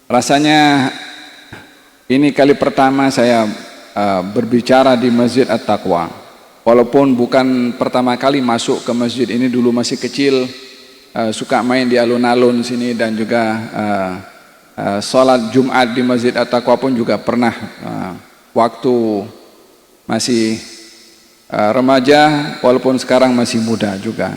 Rasanya ini kali pertama saya berbicara di Masjid At-Taqwa. Walaupun bukan pertama kali masuk ke masjid ini, dulu masih kecil, suka main di alun-alun sini, dan juga sholat Jumat di Masjid At-Taqwa pun juga pernah waktu masih remaja, walaupun sekarang masih muda juga.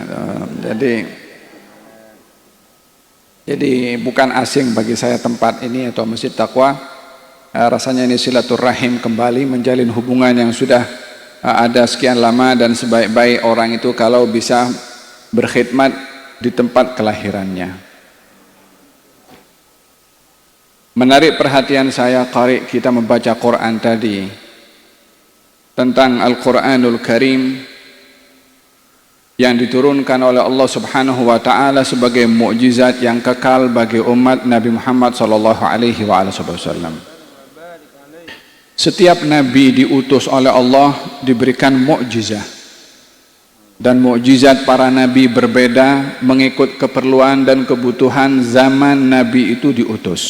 Jadi bukan asing bagi saya tempat ini atau Masjid Taqwa. Rasanya ini silaturahim kembali, menjalin hubungan yang sudah ada sekian lama, dan sebaik-baik orang itu kalau bisa berkhidmat di tempat kelahirannya. Menarik perhatian saya qari kita membaca Quran tadi tentang Al-Quranul Karim yang diturunkan oleh Allah Subhanahu wa taala sebagai mukjizat yang kekal bagi umat Nabi Muhammad sallallahu alaihi wasallam. Setiap nabi diutus oleh Allah diberikan mukjizat, dan mukjizat para nabi berbeda mengikut keperluan dan kebutuhan zaman nabi itu diutus.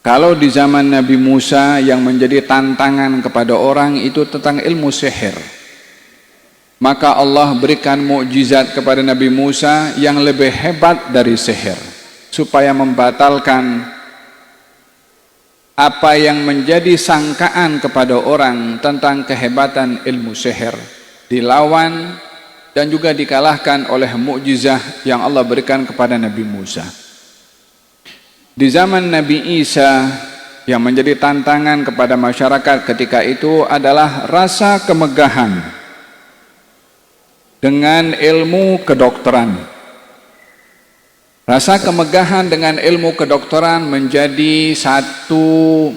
Kalau di zaman Nabi Musa yang menjadi tantangan kepada orang itu tentang ilmu sihir, maka Allah berikan mukjizat kepada Nabi Musa yang lebih hebat dari sihir, supaya membatalkan apa yang menjadi sangkaan kepada orang tentang kehebatan ilmu sihir, dilawan dan juga dikalahkan oleh mukjizat yang Allah berikan kepada Nabi Musa. Di zaman Nabi Isa yang menjadi tantangan kepada masyarakat ketika itu adalah rasa kemegahan dengan ilmu kedokteran. Rasa kemegahan dengan ilmu kedokteran menjadi satu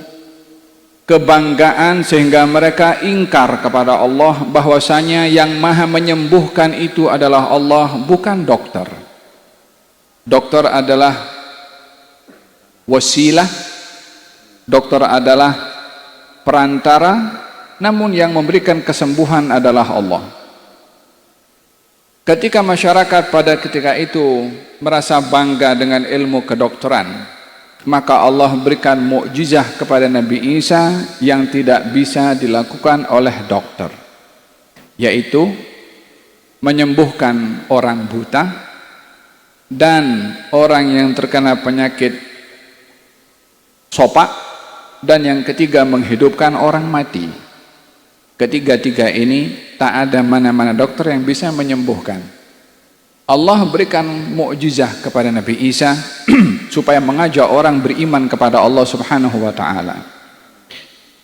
kebanggaan sehingga mereka ingkar kepada Allah bahwasanya yang maha menyembuhkan itu adalah Allah, bukan dokter. Dokter adalah wasilah, dokter adalah perantara, namun yang memberikan kesembuhan adalah Allah. Ketika masyarakat pada ketika itu merasa bangga dengan ilmu kedokteran, maka Allah berikan mukjizat kepada Nabi Isa yang tidak bisa dilakukan oleh dokter, yaitu menyembuhkan orang buta dan orang yang terkena penyakit sopak, dan yang ketiga menghidupkan orang mati. Ketiga-tiga ini tak ada mana-mana dokter yang bisa menyembuhkan. Allah berikan mukjizat kepada Nabi Isa supaya mengajak orang beriman kepada Allah Subhanahu wa taala.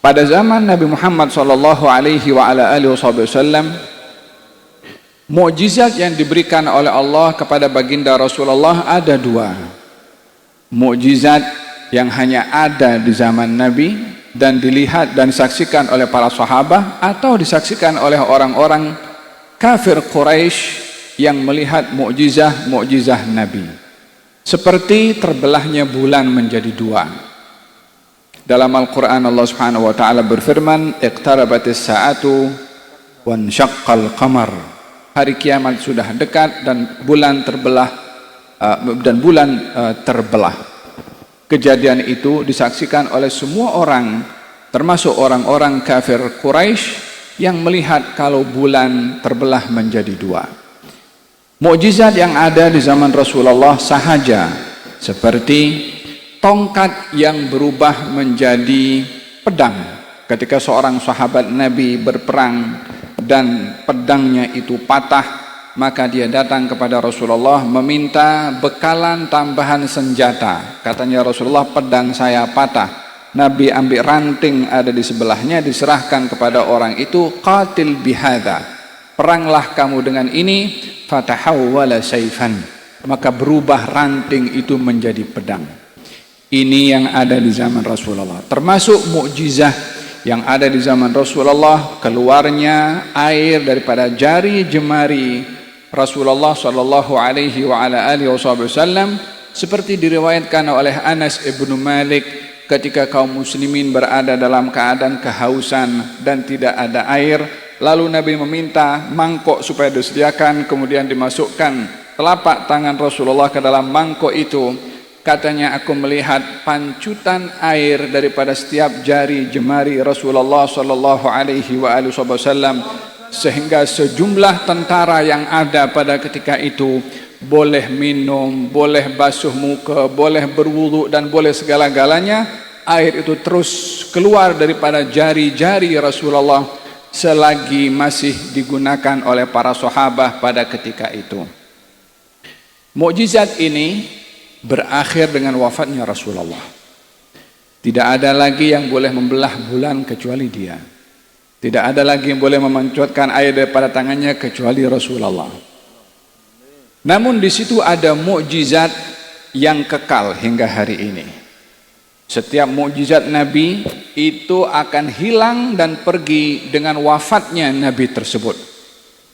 Pada zaman Nabi Muhammad sallallahu alaihi wasallam, mukjizat yang diberikan oleh Allah kepada baginda Rasulullah ada dua. Mukjizat yang hanya ada di zaman Nabi dan dilihat dan disaksikan oleh para sahabat atau disaksikan oleh orang-orang kafir Quraisy yang melihat mukjizah Nabi, seperti terbelahnya bulan menjadi dua. Dalam Al-Quran Allah Subhanahu wa taala berfirman, iqtarabatis sa'atu wansyaqqal qamar. Hari kiamat sudah dekat dan bulan terbelah terbelah. Kejadian itu disaksikan oleh semua orang, termasuk orang-orang kafir Quraisy yang melihat kalau bulan terbelah menjadi dua. Mukjizat yang ada di zaman Rasulullah sahaja, seperti tongkat yang berubah menjadi pedang ketika seorang sahabat Nabi berperang dan pedangnya itu patah, maka dia datang kepada Rasulullah meminta bekalan tambahan senjata. Katanya Rasulullah, pedang saya patah. Nabi ambil ranting ada di sebelahnya, diserahkan kepada orang itu, qatil bihadza, peranglah kamu dengan ini. Fatahawwala saifan, maka berubah ranting itu menjadi pedang. Ini yang ada di zaman Rasulullah. Termasuk mukjizat yang ada di zaman Rasulullah, keluarnya air daripada jari jemari Rasulullah sallallahu alaihi wasallam, seperti diriwayatkan oleh Anas ibnu Malik ketika kaum muslimin berada dalam keadaan kehausan dan tidak ada air, lalu Nabi meminta mangkok supaya disediakan, kemudian dimasukkan telapak tangan Rasulullah ke dalam mangkok itu, katanya aku melihat pancutan air daripada setiap jari jemari Rasulullah sallallahu alaihi wasallam, sehingga sejumlah tentara yang ada pada ketika itu boleh minum, boleh basuh muka, boleh berwudu, dan boleh segala-galanya. Air itu terus keluar daripada jari-jari Rasulullah selagi masih digunakan oleh para sahabat pada ketika itu. Mukjizat ini berakhir dengan wafatnya Rasulullah. Tidak ada lagi yang boleh membelah bulan kecuali dia. Tidak ada lagi yang boleh memancuatkan air daripada tangannya kecuali Rasulullah. Namun di situ ada mukjizat yang kekal hingga hari ini. Setiap mukjizat Nabi itu akan hilang dan pergi dengan wafatnya Nabi tersebut.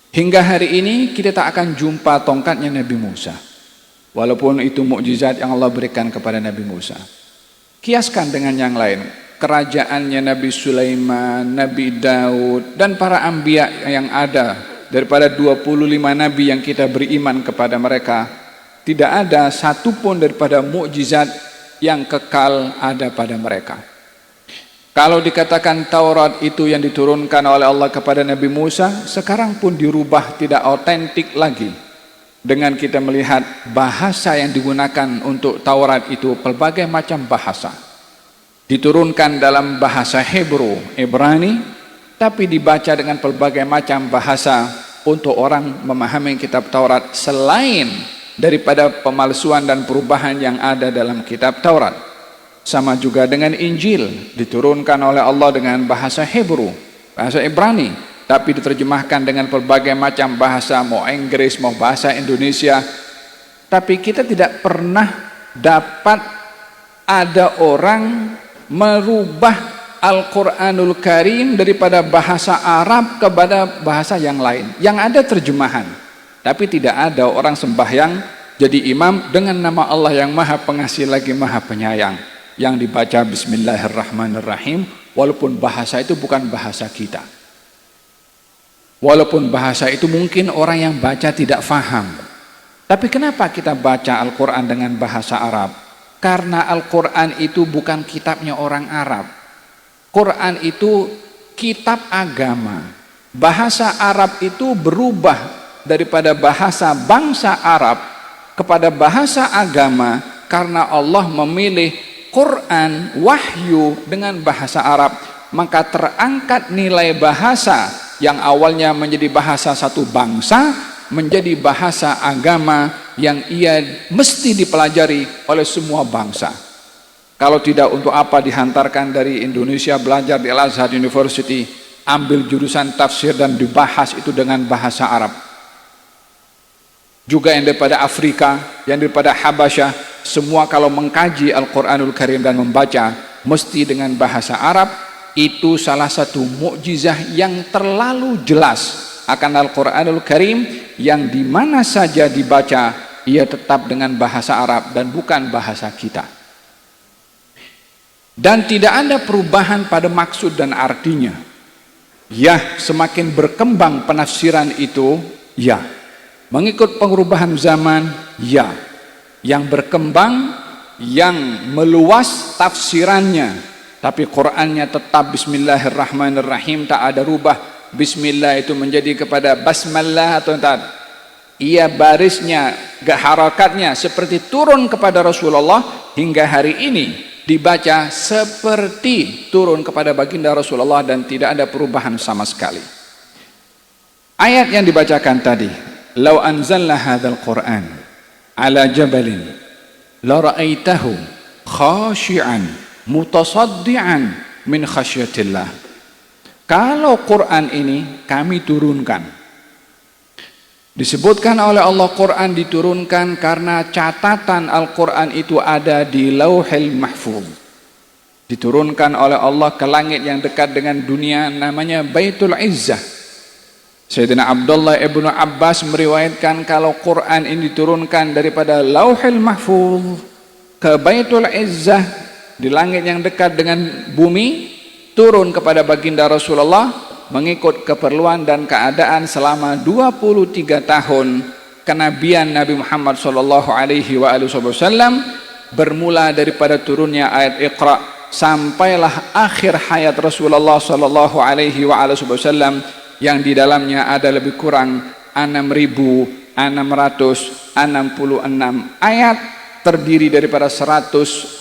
Hingga hari ini kita tak akan jumpa tongkatnya Nabi Musa, walaupun itu mukjizat yang Allah berikan kepada Nabi Musa. Kiaskan dengan yang lain, kerajaannya Nabi Sulaiman, Nabi Daud, dan para anbiya yang ada. Daripada 25 nabi yang kita beriman kepada mereka, tidak ada satupun daripada mukjizat yang kekal ada pada mereka. Kalau dikatakan Taurat itu yang diturunkan oleh Allah kepada Nabi Musa, sekarang pun dirubah tidak otentik lagi. Dengan kita melihat bahasa yang digunakan untuk Taurat itu pelbagai macam bahasa. Diturunkan dalam bahasa Hebrew, Ibrani, tapi dibaca dengan pelbagai macam bahasa untuk orang memahami kitab Taurat selain daripada pemalsuan dan perubahan yang ada dalam kitab Taurat. Sama juga dengan Injil, diturunkan oleh Allah dengan bahasa Hebrew, bahasa Ibrani, tapi diterjemahkan dengan pelbagai macam bahasa, mau Inggris, mau bahasa Indonesia. Tapi kita tidak pernah dapat ada orang merubah Al-Quranul Karim daripada bahasa Arab kepada bahasa yang lain. Yang ada terjemahan, tapi tidak ada orang sembahyang jadi imam dengan nama Allah yang Maha Pengasih lagi Maha Penyayang, yang dibaca Bismillahirrahmanirrahim, walaupun bahasa itu bukan bahasa kita. Walaupun bahasa itu mungkin orang yang baca tidak faham. Tapi kenapa kita baca Al-Quran dengan bahasa Arab? Karena Al-Quran itu bukan kitabnya orang Arab. Quran itu kitab agama. Bahasa Arab itu berubah daripada bahasa bangsa Arab kepada bahasa agama karena Allah memilih Quran, wahyu dengan bahasa Arab. Maka terangkat nilai bahasa yang awalnya menjadi bahasa satu bangsa menjadi bahasa agama yang ia mesti dipelajari oleh semua bangsa. Kalau tidak, untuk apa dihantarkan dari Indonesia belajar di Al-Azhar University, ambil jurusan tafsir dan dibahas itu dengan bahasa Arab. Juga yang daripada Afrika, yang daripada Habasyah, semua kalau mengkaji Al-Quranul Karim dan membaca mesti dengan bahasa Arab. Itu salah satu mukjizah yang terlalu jelas akan Al-Quranul Karim, yang dimana saja dibaca ia tetap dengan bahasa Arab dan bukan bahasa kita. Dan tidak ada perubahan pada maksud dan artinya. Ya, semakin berkembang penafsiran itu, ya. Mengikut perubahan zaman, ya. Yang berkembang, yang meluas tafsirannya. Tapi Qur'annya tetap Bismillahirrahmanirrahim, tak ada rubah. Bismillah itu menjadi kepada Basmallah atau tak. Ia barisnya, harakatnya seperti turun kepada Rasulullah hingga hari ini. Dibaca seperti turun kepada baginda Rasulullah dan tidak ada perubahan sama sekali. Ayat yang dibacakan tadi, "Lau anzalna hadzal Qur'an ala jabalin la ra'aitahu khashi'an mutasaddian min khasyatillah." Kalau Quran ini kami turunkan, disebutkan oleh Allah Quran diturunkan karena catatan Al-Quran itu ada di Lauhil Mahfuz. Diturunkan oleh Allah ke langit yang dekat dengan dunia, namanya Baitul Izzah. Sayyidina Abdullah ibnu Abbas meriwayatkan kalau Quran ini diturunkan daripada Lauhil Mahfuz ke Baitul Izzah di langit yang dekat dengan bumi, turun kepada baginda Rasulullah mengikut keperluan dan keadaan selama 23 tahun kenabian Nabi Muhammad sallallahu alaihi wasallam. bermula daripada turunnya ayat Iqra sampailah akhir hayat Rasulullah sallallahu alaihi wasallam yang di dalamnya ada lebih kurang 6.666 ayat terdiri daripada 114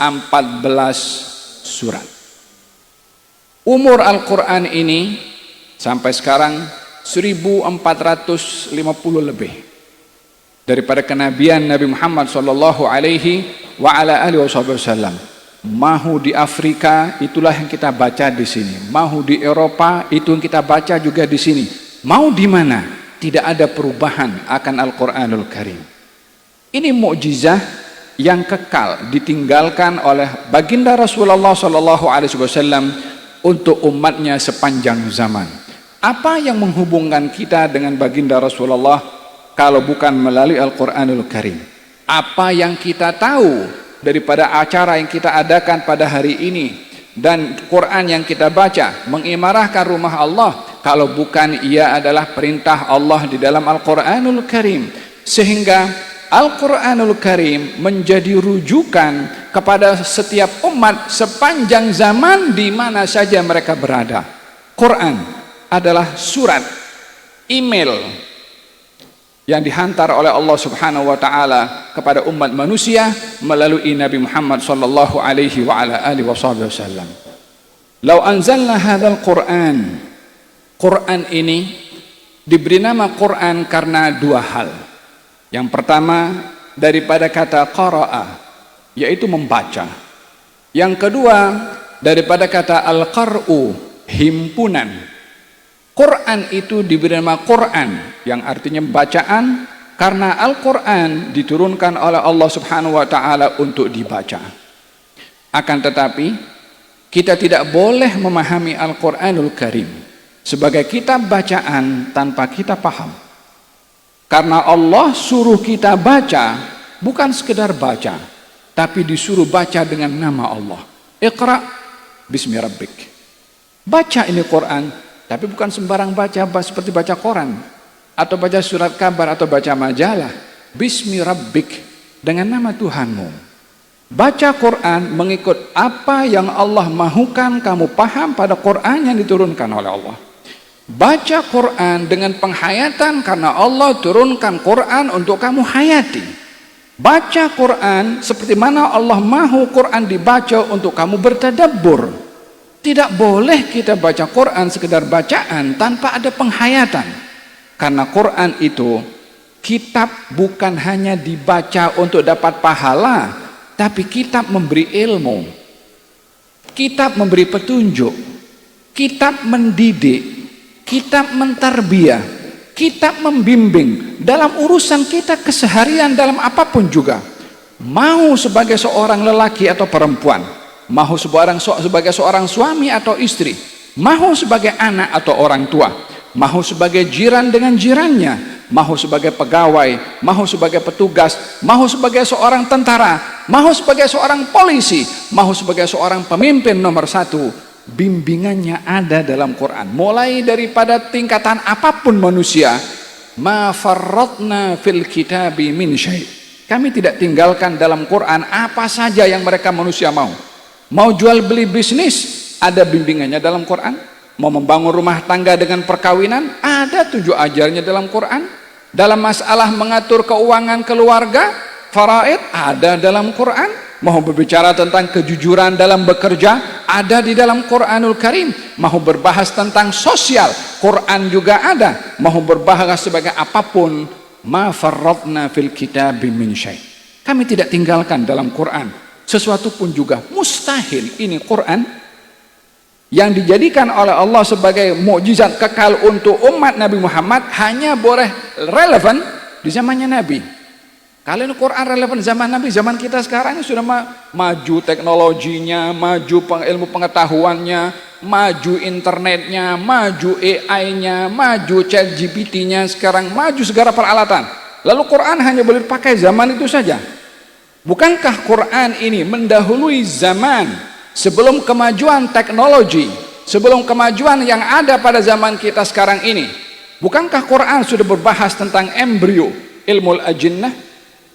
surat. Umur Al-Quran ini sampai sekarang 1450 lebih daripada kenabian Nabi Muhammad sallallahu alaihi wasallam. Mahu di Afrika, itulah yang kita baca di sini. Mahu di Eropa, itu yang kita baca juga di sini. Mau di mana? Tidak ada perubahan akan Al-Quranul Karim. Ini mukjizah yang kekal ditinggalkan oleh baginda Rasulullah sallallahu alaihi wasallam untuk umatnya sepanjang zaman. Apa yang menghubungkan kita dengan baginda Rasulullah kalau bukan melalui Al-Quranul Karim? Apa yang kita tahu daripada acara yang kita adakan pada hari ini dan Quran yang kita baca mengimarahkan rumah Allah kalau bukan ia adalah perintah Allah di dalam Al-Quranul Karim, sehingga Al-Quranul Karim menjadi rujukan kepada setiap umat sepanjang zaman di mana saja mereka berada. Quran adalah surat, email yang dihantar oleh Allah Subhanahu wa taala kepada umat manusia melalui Nabi Muhammad sallallahu alaihi wasallam. Lau anzalna hadzal Qur'an. Quran ini diberi nama Quran karena dua hal. Yang pertama daripada kata qara'a, yaitu membaca. Yang kedua daripada kata al-qar'u, himpunan. Quran itu diberi nama Quran yang artinya bacaan karena Al-Quran diturunkan oleh Allah Subhanahu wa taala untuk dibaca. Akan tetapi kita tidak boleh memahami Al-Quranul Karim sebagai kitab bacaan tanpa kita paham. Karena Allah suruh kita baca bukan sekedar baca, tapi disuruh baca dengan nama Allah. Iqra bismi rabbik. Baca ini Quran, tapi bukan sembarang baca seperti baca koran atau baca surat kabar atau baca majalah. Bismi rabbik, dengan nama Tuhanmu. Baca Quran mengikut apa yang Allah mahukan kamu paham pada Quran yang diturunkan oleh Allah. Baca Quran dengan penghayatan karena Allah turunkan Quran untuk kamu hayati. Baca Quran seperti mana Allah mahu Quran dibaca untuk kamu bertadabbur. Tidak boleh kita baca Quran sekedar bacaan tanpa ada penghayatan. Karena Quran itu kitab bukan hanya dibaca untuk dapat pahala, tapi kitab memberi ilmu, kitab memberi petunjuk, kitab mendidik, kitab mentarbiyah, kitab membimbing dalam urusan kita keseharian dalam apapun juga. Mau sebagai seorang lelaki atau perempuan, mau sebagai seorang suami atau istri, mau sebagai anak atau orang tua, mau sebagai jiran dengan jirannya, mau sebagai pegawai, mau sebagai petugas, mau sebagai seorang tentara, mau sebagai seorang polisi, mau sebagai seorang pemimpin nomor satu, bimbingannya ada dalam Quran. Mulai daripada tingkatan apapun manusia, ma farratna fil kitabi min syai'. Kami tidak tinggalkan dalam Quran apa saja yang mereka manusia mau. Mau jual beli bisnis, ada bimbingannya dalam Quran. Mau membangun rumah tangga dengan perkawinan, ada 7 ajarnya dalam Quran. Dalam masalah mengatur keuangan keluarga, faraid, ada dalam Quran. Mau berbicara tentang kejujuran dalam bekerja, ada di dalam Quranul Karim. Mau berbahas tentang sosial, Quran juga ada. Mau berbahas sebagai apapun, ma farratna fil kitabi min syai'. Kami tidak tinggalkan dalam Quran sesuatu pun juga. Mustahil ini Quran yang dijadikan oleh Allah sebagai mukjizat kekal untuk umat Nabi Muhammad hanya boleh relevan di zamannya Nabi. Kalau ini Quran relevan zaman Nabi, zaman kita sekarang ini sudah maju teknologinya, maju ilmu pengetahuannya, maju internetnya, maju AI-nya, maju ChatGPT-nya, sekarang maju segala peralatan. Lalu Quran hanya boleh dipakai zaman itu saja. Bukankah Quran ini mendahului zaman sebelum kemajuan teknologi, sebelum kemajuan yang ada pada zaman kita sekarang ini? Bukankah Quran sudah berbahas tentang embrio, ilmu al-ajinnah?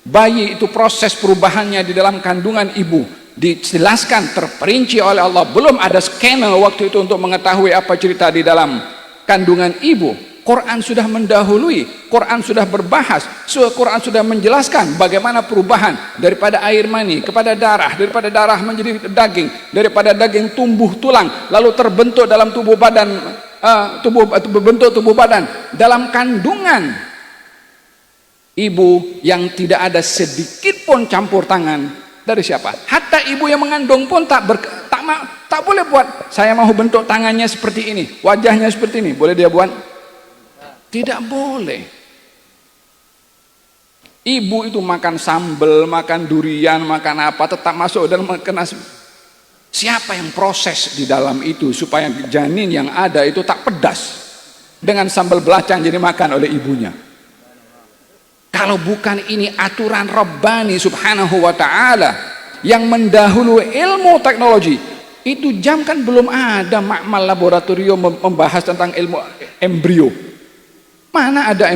Bayi itu proses perubahannya di dalam kandungan ibu dijelaskan terperinci oleh Allah. Belum ada scanner waktu itu untuk mengetahui apa cerita di dalam kandungan ibu. Quran sudah mendahului, Quran sudah berbahas, Quran sudah menjelaskan bagaimana perubahan daripada air mani kepada darah, daripada darah menjadi daging, daripada daging tumbuh tulang, lalu terbentuk dalam tubuh badan, bentuk tubuh badan dalam kandungan ibu yang tidak ada sedikit pun campur tangan dari siapa? Hatta ibu yang mengandung pun tak boleh buat. Saya mau bentuk tangannya seperti ini, wajahnya seperti ini, boleh dia buat? Tidak boleh. Ibu itu makan sambal, makan durian, makan apa, tetap masuk dalam kena. Siapa yang proses di dalam itu supaya janin yang ada itu tak pedas dengan sambal belacang jadi makan oleh ibunya? Kalau bukan ini aturan Rabbani subhanahu wa ta'ala yang mendahului ilmu teknologi. Itu jam kan belum ada makmal laboratorium membahas tentang ilmu embrio. Mana ada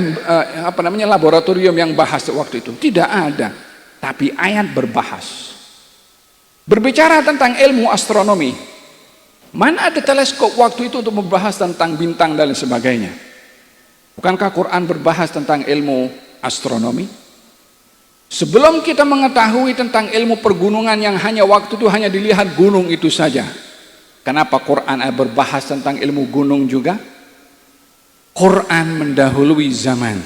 laboratorium yang bahas waktu itu? Tidak ada. Tapi ayat berbahas. Berbicara tentang ilmu astronomi. Mana ada teleskop waktu itu untuk membahas tentang bintang dan sebagainya? Bukankah Quran berbahas tentang ilmu astronomi? Sebelum kita mengetahui tentang ilmu pergunungan yang hanya waktu itu hanya dilihat gunung itu saja. Kenapa Quran berbahas tentang ilmu gunung juga? Quran mendahului zaman.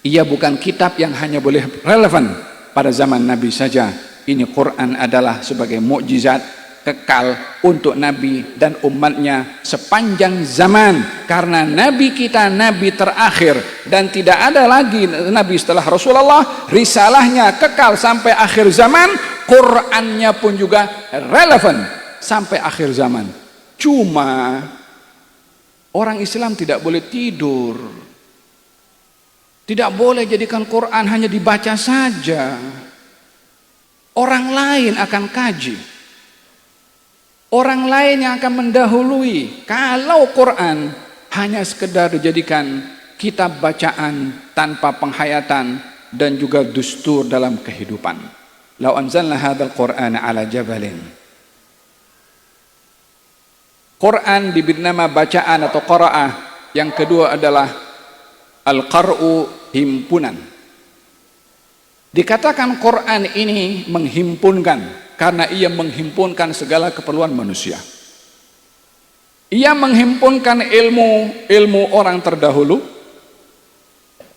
Ia bukan kitab yang hanya boleh relevan pada zaman Nabi saja. Ini Quran adalah sebagai mukjizat kekal untuk Nabi dan umatnya sepanjang zaman. Karena Nabi kita Nabi terakhir dan tidak ada lagi Nabi setelah Rasulullah. Risalahnya kekal sampai akhir zaman. Qurannya pun juga relevan sampai akhir zaman. Cuma orang Islam tidak boleh tidur. Tidak boleh jadikan Quran hanya dibaca saja. Orang lain akan kaji. Orang lain yang akan mendahului. Kalau Quran hanya sekedar dijadikan kitab bacaan tanpa penghayatan dan juga dustur dalam kehidupan. Lau anzalna hadzal Qur'ana ala jabalin. Quran diberi nama bacaan atau qira'ah. Yang kedua adalah al-qar'u, himpunan. Dikatakan Quran ini menghimpunkan karena ia menghimpunkan segala keperluan manusia. Ia menghimpunkan ilmu orang terdahulu.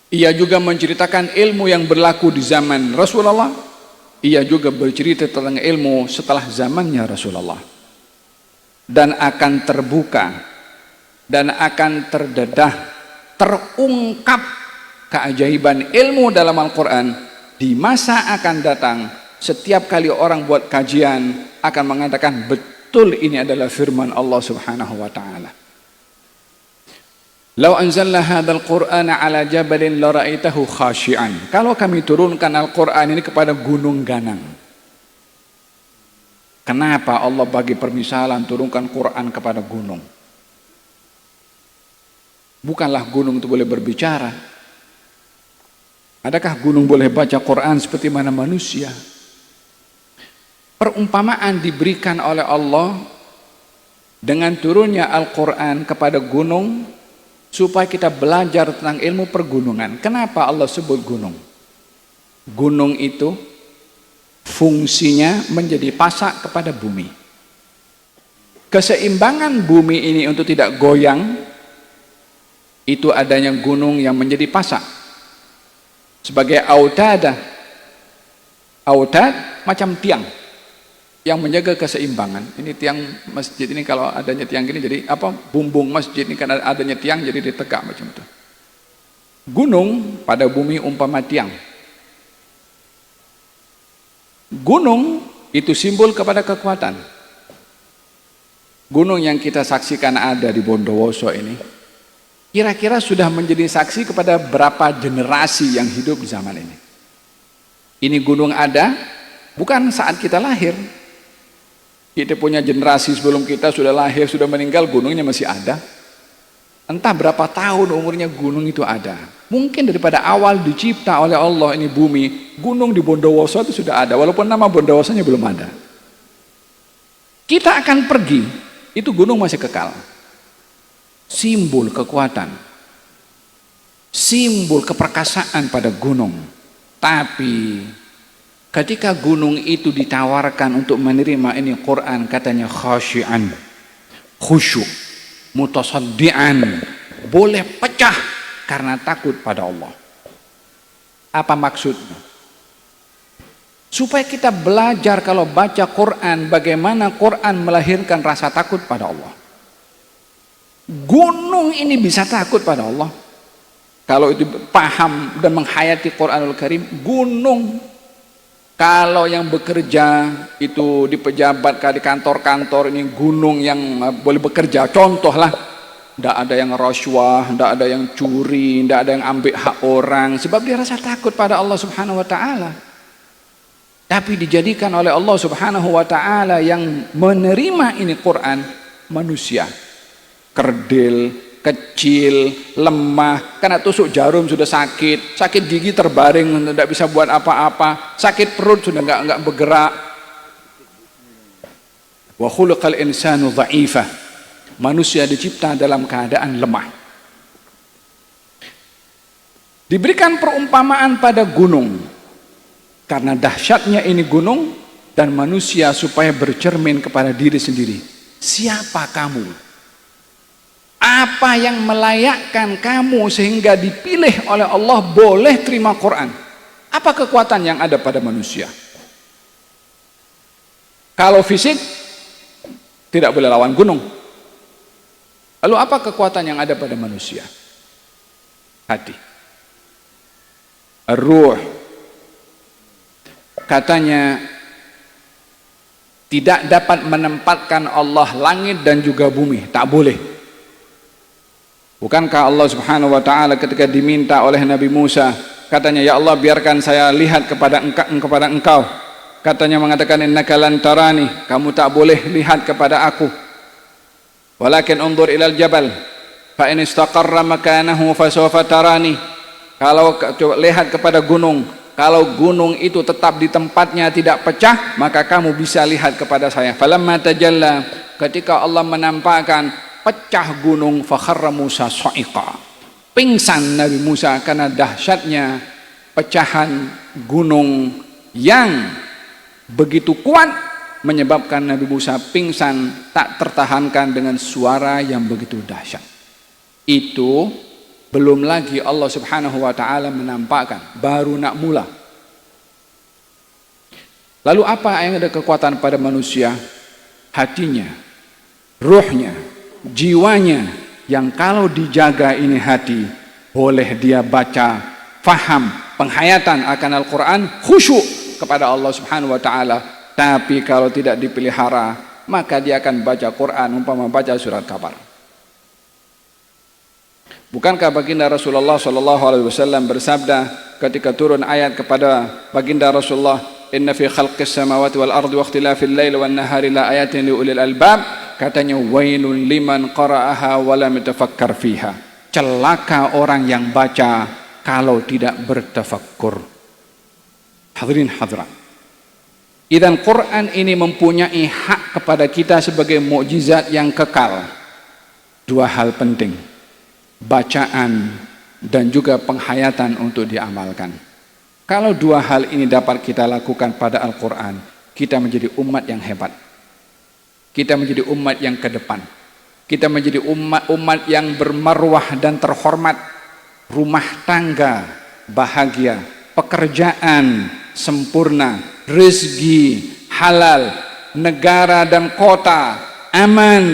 Ia juga menceritakan ilmu yang berlaku di zaman Rasulullah. Ia juga bercerita tentang ilmu setelah zamannya Rasulullah. Dan akan terbuka dan akan terdedah, terungkap keajaiban ilmu dalam Al-Quran di masa akan datang. Setiap kali orang buat kajian akan mengatakan betul ini adalah firman Allah subhanahu wa ta'ala. Lau anzalna hadzal Qur'ana ala jabalin la ra'aitahu khashi'an. Kalau kami turunkan Al-Quran ini kepada gunung ganang. Kenapa Allah bagi permisalan turunkan Quran kepada gunung? Bukanlah gunung itu boleh berbicara. Adakah gunung boleh baca Quran seperti mana manusia? Perumpamaan diberikan oleh Allah dengan turunnya Al-Quran kepada gunung supaya kita belajar tentang ilmu pergunungan. Kenapa Allah sebut gunung? Gunung itu fungsinya menjadi pasak kepada bumi. Keseimbangan bumi ini untuk tidak goyang, itu adanya gunung yang menjadi pasak. Sebagai autadah. Autad macam tiang yang menjaga keseimbangan. Ini tiang masjid ini kalau adanya tiang gini jadi apa? Bumbung masjid ini karena adanya tiang jadi ditegak macam itu. Gunung pada bumi umpama tiang. Gunung itu simbol kepada kekuatan. Gunung yang kita saksikan ada di Bondowoso ini kira-kira sudah menjadi saksi kepada berapa generasi yang hidup di zaman ini. Ini gunung ada bukan saat kita lahir. Kita punya generasi sebelum kita sudah lahir, sudah meninggal, gunungnya masih ada. Entah berapa tahun umurnya gunung itu ada. Mungkin daripada awal dicipta oleh Allah ini bumi, gunung di Bondowoso itu sudah ada, walaupun nama Bondowosonya belum ada. Kita akan pergi, itu gunung masih kekal. Simbol kekuatan, simbol keperkasaan pada gunung. Tapi ketika gunung itu ditawarkan untuk menerima ini Quran, katanya khasyi'an, khusyuk, mutasaddian, boleh pecah karena takut pada Allah. Apa maksudnya? Supaya kita belajar kalau baca Quran, bagaimana Quran melahirkan rasa takut pada Allah. Gunung ini bisa takut pada Allah kalau itu paham dan menghayati Quranul Karim. Gunung, kalau yang bekerja itu di pejabat, di kantor-kantor, ini gunung yang boleh bekerja, contohlah, tidak ada yang rasuah, tidak ada yang curi, tidak ada yang ambil hak orang, sebab dia rasa takut pada Allah Subhanahu wa Ta'ala. Tapi dijadikan oleh Allah Subhanahu wa Ta'ala yang menerima ini Quran manusia kerdil, kecil, lemah, karena tusuk jarum sudah sakit, sakit gigi terbaring, tidak bisa buat apa-apa, sakit perut sudah nggak bergerak. Wa khuluqal insanu dha'ifah, manusia dicipta dalam keadaan lemah. Diberikan perumpamaan pada gunung, karena dahsyatnya ini gunung dan manusia, supaya bercermin kepada diri sendiri. Siapa kamu? Apa yang melayakkan kamu sehingga dipilih oleh Allah boleh terima Quran? Apa kekuatan yang ada pada manusia? Kalau fisik tidak boleh lawan gunung. Lalu apa kekuatan yang ada pada manusia? Hati, ruh. Katanya tidak dapat menempatkan Allah langit dan juga bumi, tak boleh. Bukankah Allah Subhanahu wa Ta'ala ketika diminta oleh Nabi Musa, katanya, ya Allah, biarkan saya lihat kepada engkau. Katanya mengatakan, innaka lan tarani, kamu tak boleh lihat kepada aku. Walakin undur ilal jabal fa in istaqarra makanahu fasawfa tarani. Kalau lihat kepada gunung, kalau gunung itu tetap di tempatnya, tidak pecah, maka kamu bisa lihat kepada saya. Falamma tajalla, ketika Allah menampakkan pecah gunung, fakharra Musa sa'iqa, pingsan Nabi Musa karena dahsyatnya pecahan gunung yang begitu kuat, menyebabkan Nabi Musa pingsan, tak tertahankan dengan suara yang begitu dahsyat. Itu belum lagi Allah Subhanahu wa Ta'ala menampakkan, baru nak mula. Lalu apa yang ada kekuatan pada manusia? Hatinya, ruhnya, jiwanya, yang kalau dijaga ini hati, boleh dia baca, faham, penghayatan akan Al-Quran, khusyuk kepada Allah Subhanahu wa Ta'ala. Tapi kalau tidak dipelihara, maka dia akan baca Quran umpama baca surat kabar. Bukankah baginda Rasulullah SAW bersabda ketika turun ayat kepada baginda Rasulullah, inna fi khalqis samawati wal ardi wa ikhtilafil laili wan nahari la ayatin li ulil albab, katanya wailun liman qara'aha wa lam yatafakkar fiha, celaka orang yang baca kalau tidak bertafakkur. Hadirin hadirat, idzan Quran ini mempunyai hak kepada kita sebagai mukjizat yang kekal. Dua hal penting, bacaan dan juga penghayatan untuk diamalkan. Kalau dua hal ini dapat kita lakukan pada Al-Quran, kita menjadi umat yang hebat, kita menjadi umat yang ke depan, kita menjadi umat yang bermarwah dan terhormat. Rumah tangga bahagia, pekerjaan sempurna, rezeki halal, negara dan kota aman.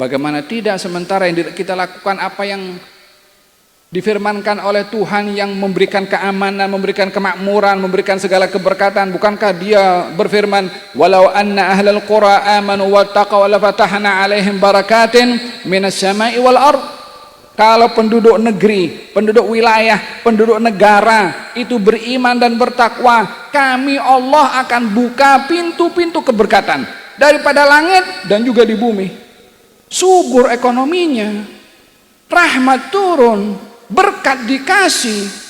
Bagaimana tidak, sementara yang kita lakukan apa yang difirmankan oleh Tuhan yang memberikan keamanan, memberikan kemakmuran, memberikan segala keberkatan. Bukankah dia berfirman, walau anna ahlal qura amanu wattaqaw lafatahna alaihim barakatin minas sama'i wal ard. Kalau penduduk negeri, penduduk wilayah, penduduk negara itu beriman dan bertakwa, kami Allah akan buka pintu-pintu keberkatan daripada langit dan juga di bumi. Subur ekonominya, rahmat turun, berkat dikasih.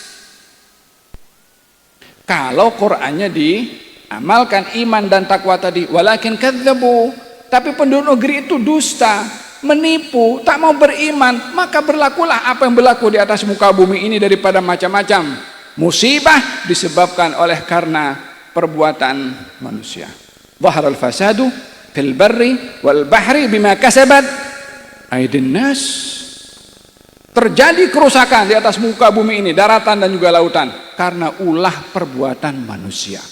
Kalau Qur'annya diamalkan, iman dan takwa tadi. Walakin kadzabu, tapi penduduk negeri itu dusta, menipu, tak mau beriman, maka berlakulah apa yang berlaku di atas muka bumi ini daripada macam-macam musibah disebabkan oleh karena perbuatan manusia. Dhaharal fasadu fil barri wal bahri bima kasabat aydin nas. Terjadi kerusakan di atas muka bumi ini, daratan dan juga lautan, karena ulah perbuatan manusia.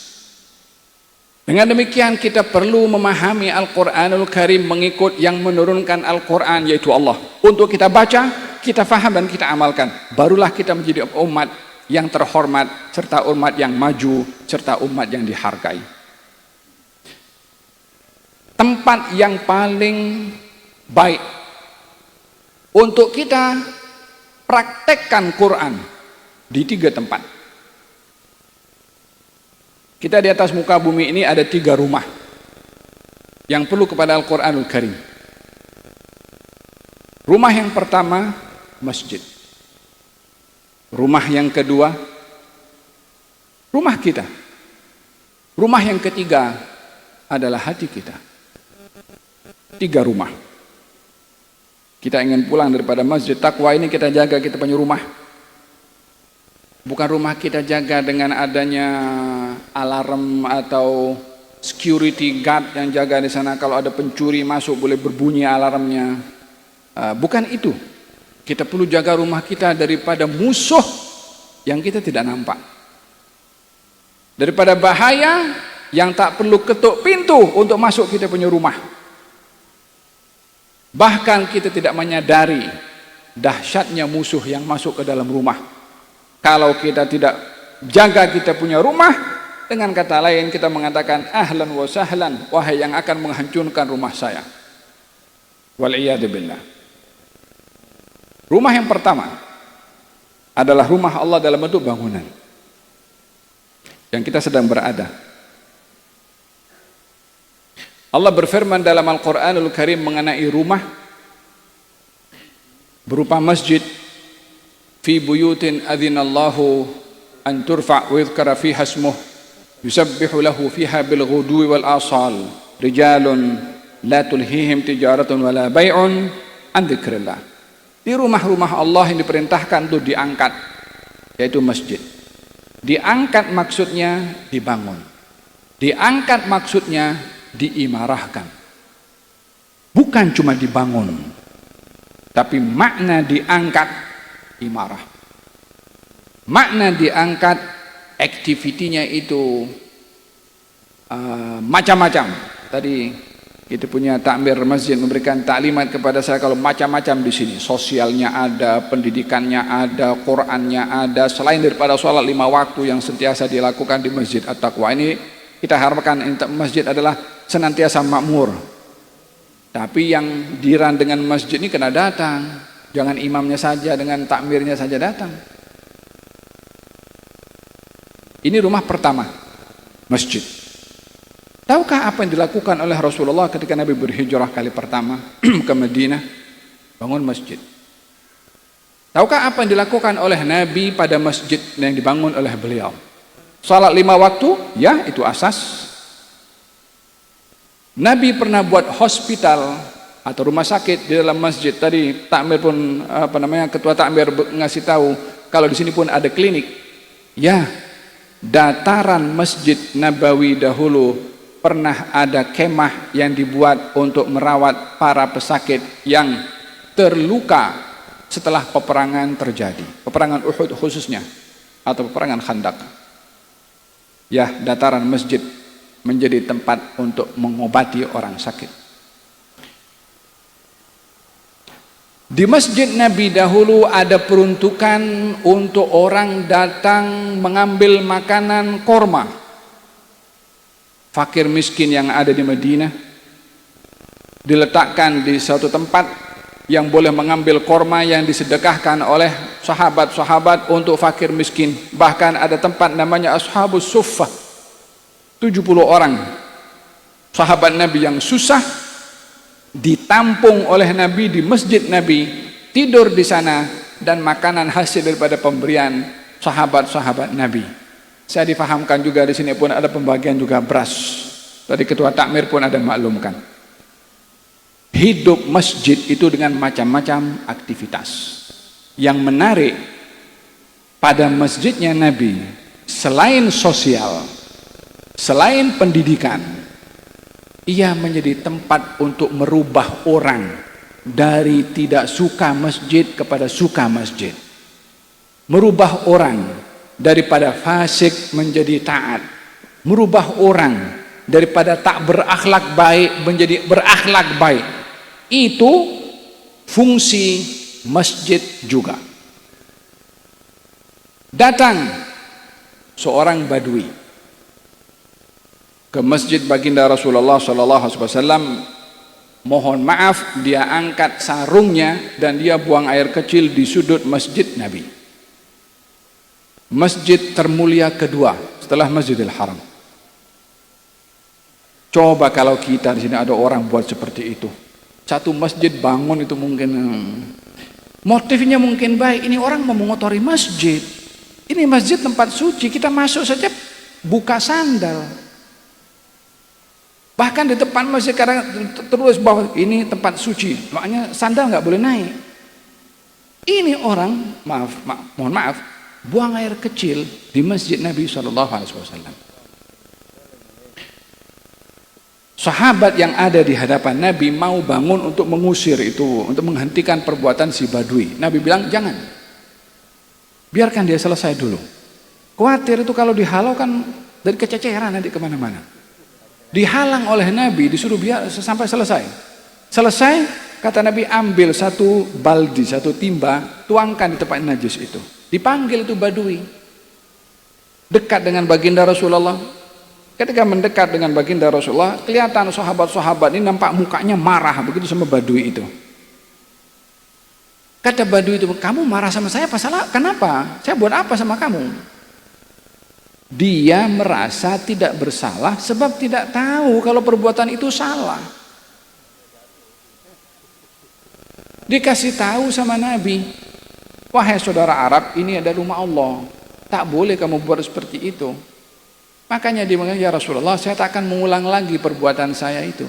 Dengan demikian kita perlu memahami Al-Quranul Karim mengikut yang menurunkan Al-Quran, yaitu Allah. Untuk kita baca, kita faham dan kita amalkan. Barulah kita menjadi umat yang terhormat, serta umat yang maju, serta umat yang dihargai. Tempat yang paling baik untuk kita praktekkan Quran di 3 tempat. Kita di atas muka bumi ini ada 3 rumah yang perlu kepada Al-Quranul Karim. Rumah yang pertama, masjid. Rumah yang kedua, rumah kita. Rumah yang ketiga adalah hati kita. 3 rumah. Kita ingin pulang daripada masjid takwa ini, kita jaga kita punya rumah. Bukan rumah kita jaga dengan adanya alarm atau security guard yang jaga di sana. Kalau ada pencuri masuk boleh berbunyi alarmnya. Bukan itu. Kita perlu jaga rumah kita daripada musuh yang kita tidak nampak. Daripada bahaya yang tak perlu ketuk pintu untuk masuk kita punya rumah. Bahkan kita tidak menyadari dahsyatnya musuh yang masuk ke dalam rumah. Kalau kita tidak jaga kita punya rumah, dengan kata lain kita mengatakan ahlan wa sahlan, wahai yang akan menghancurkan rumah saya. Wal'iyadu billah. Rumah yang pertama adalah rumah Allah dalam bentuk bangunan yang kita sedang berada. Allah berfirman dalam Al-Quranul Karim mengenai rumah berupa masjid, fi buyutin adzinallahu an turfa' wa yudhkara fiha ismuh yusabbihu lahu fiha bil ghudwi wal asal rijalun la tulhihim tijaratun wala bai'un an dzikrillah. Di rumah-rumah Allah yang diperintahkan untuk diangkat, yaitu masjid. Diangkat maksudnya dibangun. Diangkat maksudnya diimarahkan. Bukan cuma dibangun, tapi makna diangkat imarah. Makna diangkat aktivitinya itu macam-macam. Tadi kita punya takmir masjid memberikan taklimat kepada saya, kalau macam-macam di sini, sosialnya ada, pendidikannya ada, Qurannya ada, selain daripada sholat 5 waktu yang sentiasa dilakukan di Masjid At-Taqwa ini. Kita harapkan masjid adalah senantiasa makmur. Tapi yang diran dengan masjid ini kena datang. Jangan imamnya saja dengan takmirnya saja datang. Ini rumah pertama, masjid. Tahukah apa yang dilakukan oleh Rasulullah ketika Nabi berhijrah kali pertama ke Madinah? Bangun masjid. Tahukah apa yang dilakukan oleh Nabi pada masjid yang dibangun oleh beliau? Salat 5 waktu, ya itu asas. Nabi pernah buat hospital atau rumah sakit di dalam masjid. Tadi takmir pun ketua takmir ngasih tahu kalau di sini pun ada klinik. Ya, dataran Masjid Nabawi dahulu pernah ada kemah yang dibuat untuk merawat para pesakit yang terluka setelah peperangan terjadi. Peperangan Uhud khususnya atau peperangan Khandaq. Ya, dataran masjid menjadi tempat untuk mengobati orang sakit. Di masjid Nabi dahulu ada peruntukan untuk orang datang mengambil makanan korma. Fakir miskin yang ada di Madinah diletakkan di suatu tempat yang boleh mengambil korma yang disedekahkan oleh sahabat-sahabat untuk fakir miskin. Bahkan ada tempat namanya Ashabus Suffah, 70 orang sahabat Nabi yang susah ditampung oleh Nabi di masjid Nabi, tidur di sana dan makanan hasil daripada pemberian sahabat-sahabat Nabi. Saya difahamkan juga di sini pun ada pembagian juga beras. Tadi ketua takmir pun ada maklumkan. Hidup masjid itu dengan macam-macam aktivitas. Yang menarik pada masjidnya Nabi, selain sosial, selain pendidikan, ia menjadi tempat untuk merubah orang dari tidak suka masjid kepada suka masjid. Merubah orang daripada fasik menjadi taat, merubah orang daripada tak berakhlak baik menjadi berakhlak baik. Itu fungsi masjid juga. Datang seorang badui ke masjid baginda Rasulullah SAW, mohon maaf, dia angkat sarungnya dan dia buang air kecil di sudut masjid Nabi. Masjid termulia kedua setelah Masjidil Haram. Coba kalau kita di sini ada orang buat seperti itu. Satu masjid bangun itu mungkin motifnya mungkin baik. Ini orang mau mengotori masjid. Ini masjid tempat suci, kita masuk saja buka sandal. Bahkan di depan masjid kadang terus bahwa ini tempat suci, makanya sandal nggak boleh naik. Ini orang, mohon maaf, buang air kecil di masjid Nabi SAW. Sahabat yang ada di hadapan Nabi mau bangun untuk mengusir itu, untuk menghentikan perbuatan si badui. Nabi bilang jangan, biarkan dia selesai dulu. Khawatir itu kalau dihalau kan dari kececeran nanti kemana-mana. Dihalang oleh Nabi, disuruh biar sampai selesai. Selesai, kata Nabi, ambil satu baldi, satu timba, tuangkan di tempat najis itu. Dipanggil itu badui, dekat dengan baginda Rasulullah. Ketika mendekat dengan baginda Rasulullah, kelihatan sahabat-sahabat ini nampak mukanya marah begitu sama badui itu. Kata badui itu, kamu marah sama saya apa salah? Kenapa? Saya buat apa sama kamu? Dia merasa tidak bersalah sebab tidak tahu kalau perbuatan itu salah. Dikasih tahu sama Nabi, wahai saudara Arab, ini ada rumah Allah, tak boleh kamu buat seperti itu. Makanya dia mengatakan, ya Rasulullah, saya tak akan mengulang lagi perbuatan saya itu.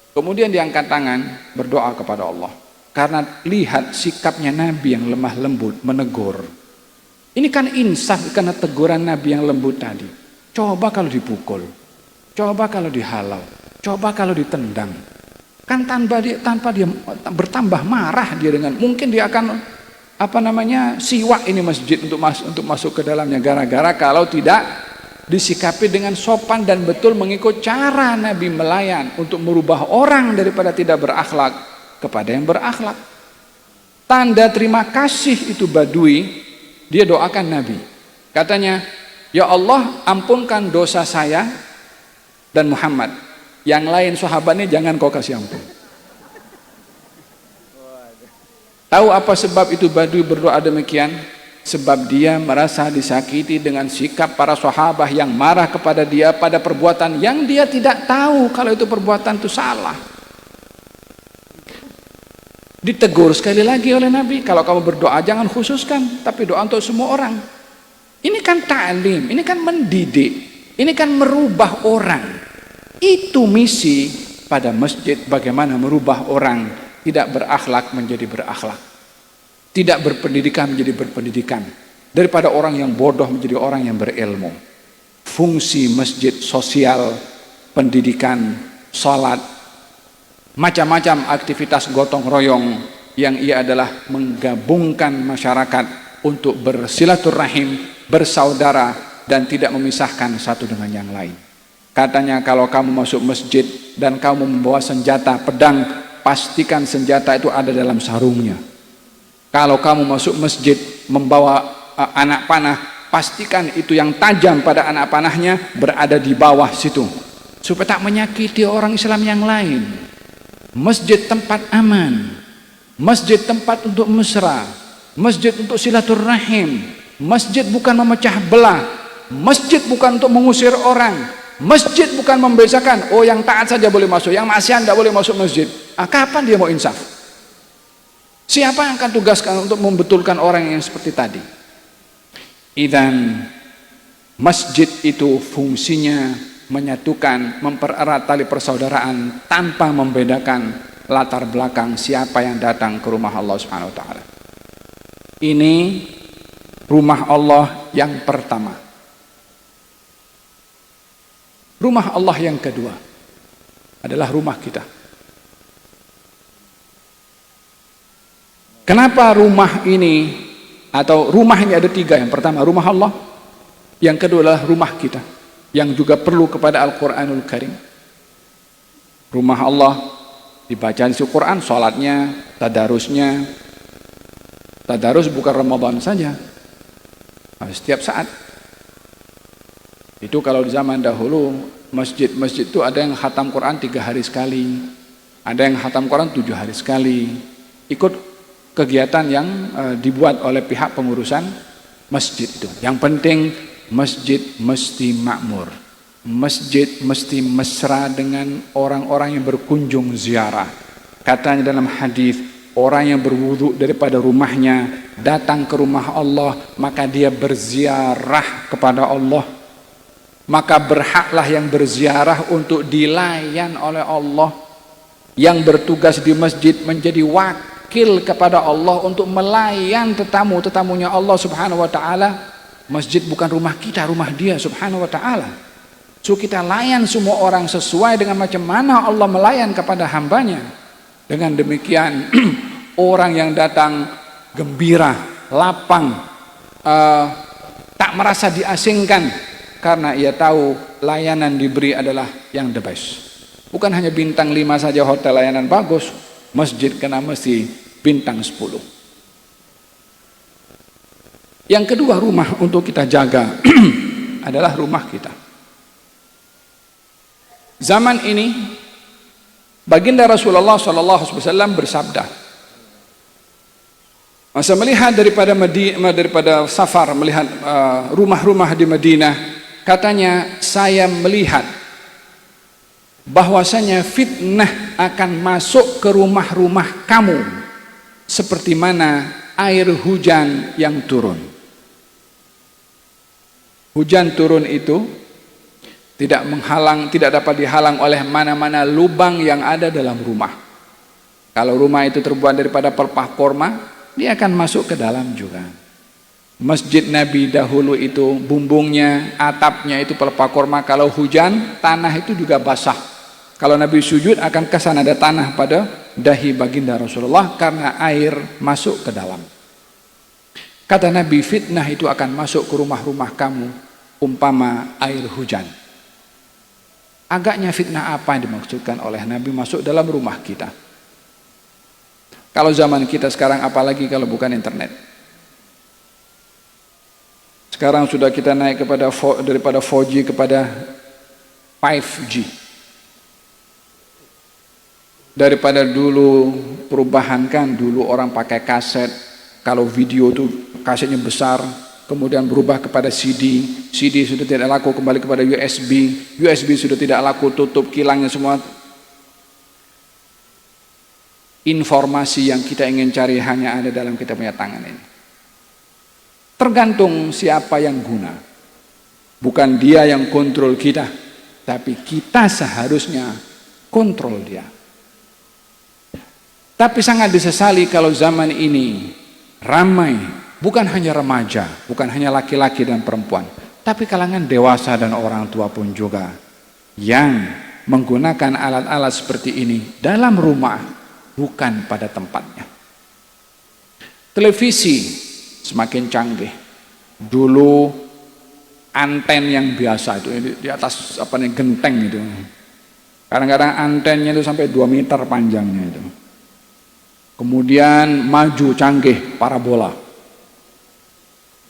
Kemudian dia angkat tangan, berdoa kepada Allah. Karena lihat sikapnya Nabi yang lemah lembut, menegur. Ini kan insaf karena teguran Nabi yang lembut tadi. Coba kalau dipukul, coba kalau dihalau, coba kalau ditendang. Kan tanpa dia bertambah marah dia dengan, mungkin dia akan siwak ini masjid untuk masuk ke dalamnya, gara-gara kalau tidak disikapi dengan sopan dan betul mengikut cara Nabi melayan untuk merubah orang daripada tidak berakhlak kepada yang berakhlak. Tanda terima kasih itu badui, dia doakan Nabi. Katanya, ya Allah, ampunkan dosa saya dan Muhammad. Yang lain sahabatnya jangan kau kasih ampun. Tahu apa sebab itu badui berdoa demikian? Sebab dia merasa disakiti dengan sikap para sahabat yang marah kepada dia pada perbuatan yang dia tidak tahu kalau itu perbuatan itu salah. Ditegur sekali lagi oleh Nabi, kalau kamu berdoa jangan khususkan, tapi doa untuk semua orang. Ini kan ta'lim, ini kan mendidik, ini kan merubah orang. Itu misi pada masjid, bagaimana merubah orang tidak berakhlak menjadi berakhlak, tidak berpendidikan menjadi berpendidikan, daripada orang yang bodoh menjadi orang yang berilmu. Fungsi masjid sosial, pendidikan, salat, macam-macam aktivitas gotong royong yang ia adalah menggabungkan masyarakat untuk bersilaturahim, bersaudara, dan tidak memisahkan satu dengan yang lain. Katanya kalau kamu masuk masjid dan kamu membawa senjata pedang, pastikan senjata itu ada dalam sarungnya. Kalau kamu masuk masjid membawa anak panah, pastikan itu yang tajam pada anak panahnya berada di bawah situ, supaya tak menyakiti orang Islam yang lain. Masjid tempat aman, masjid tempat untuk mesra, masjid untuk silaturahim, masjid bukan memecah belah, masjid bukan untuk mengusir orang, masjid bukan membedakan, oh yang taat saja boleh masuk, yang maksiat tidak boleh masuk masjid. Kapan dia mau insaf? Siapa yang akan tugaskan untuk membetulkan orang yang seperti tadi? Idzan masjid itu fungsinya menyatukan, mempererat tali persaudaraan tanpa membedakan latar belakang siapa yang datang ke rumah Allah Subhanahu wa taala. Ini rumah Allah yang pertama. Rumah Allah yang kedua adalah rumah kita. Kenapa rumah ini, atau rumah ini ada tiga? Yang pertama rumah Allah, yang kedua adalah rumah kita, yang juga perlu kepada Al-Quranul Karim. Rumah Allah dibaca di Al-Quran, sholatnya, tadarusnya. Tadarus bukan Ramadan saja, setiap saat. Itu kalau di zaman dahulu masjid-masjid itu ada yang khatam Quran 3 hari sekali, ada yang khatam Quran 7 hari sekali. Ikut kegiatan yang dibuat oleh pihak pengurusan masjid itu. Yang penting masjid mesti makmur, masjid mesti mesra dengan orang-orang yang berkunjung ziarah. Katanya dalam hadis, orang yang berwudu daripada rumahnya datang ke rumah Allah, maka dia berziarah kepada Allah. Maka berhaklah yang berziarah untuk dilayan oleh Allah. Yang bertugas di masjid menjadi wakil kepada Allah untuk melayan tetamu-tetamunya Allah Subhanahu wa taala. Masjid bukan rumah kita, rumah Dia Subhanahu wa taala. So kita layan semua orang sesuai dengan macam mana Allah melayan kepada hambanya. Dengan demikian orang yang datang gembira, lapang, tak merasa diasingkan, karena ia tahu layanan diberi adalah yang the best. Bukan hanya bintang 5 saja hotel layanan bagus, masjid kena mesti bintang 10. Yang kedua rumah untuk kita jaga adalah rumah kita. Zaman ini baginda Rasulullah SAW bersabda, masa melihat daripada safar, melihat rumah-rumah di Madinah, katanya, saya melihat bahwasanya fitnah akan masuk ke rumah-rumah kamu seperti mana air hujan yang turun. Hujan turun itu tidak dapat dihalang oleh mana-mana lubang yang ada dalam rumah. Kalau rumah itu terbuat daripada pelepah korma, dia akan masuk ke dalam juga. Masjid Nabi dahulu itu bumbungnya, atapnya itu pelepah korma. Kalau hujan, tanah itu juga basah. Kalau Nabi sujud akan kesan ada tanah pada dahi baginda Rasulullah karena air masuk ke dalam. Kata Nabi, fitnah itu akan masuk ke rumah-rumah kamu umpama air hujan. Agaknya fitnah apa yang dimaksudkan oleh Nabi masuk dalam rumah kita? Kalau zaman kita sekarang, apalagi kalau bukan internet. Sekarang sudah kita naik daripada 4G kepada 5G. Daripada dulu perubahan kan, dulu orang pakai kaset, kalau video tuh kasetnya besar, kemudian berubah kepada CD, CD sudah tidak laku, kembali kepada USB, USB sudah tidak laku, tutup kilangnya semua. Informasi yang kita ingin cari hanya ada dalam kita punya tangan ini. Tergantung siapa yang guna. Bukan dia yang kontrol kita, tapi kita seharusnya kontrol dia. Tapi sangat disesali kalau zaman ini ramai, bukan hanya remaja, bukan hanya laki-laki dan perempuan, tapi kalangan dewasa dan orang tua pun juga yang menggunakan alat-alat seperti ini dalam rumah, bukan pada tempatnya. Televisi semakin canggih. Dulu anten yang biasa itu di atas genteng itu. Kadang-kadang antennya itu sampai 2 meter panjangnya itu. Kemudian maju canggih parabola.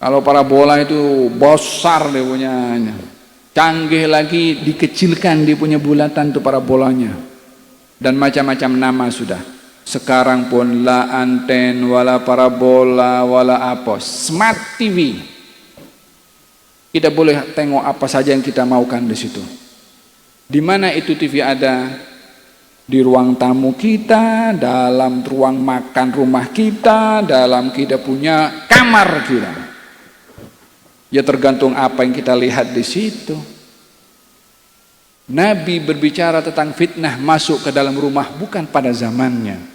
Kalau parabola itu besar dia punya. Canggih lagi dikecilkan dia punya bulatan itu parabolanya. Dan macam-macam nama sudah. Sekarang pun la anten, wala parabola, wala apa. Smart TV. Kita boleh tengok apa saja yang kita maukan di situ. Di mana itu TV ada, di ruang tamu kita, dalam ruang makan rumah kita, dalam kita punya kamar kita. Ya tergantung apa yang kita lihat di situ. Nabi berbicara tentang fitnah masuk ke dalam rumah bukan pada zamannya.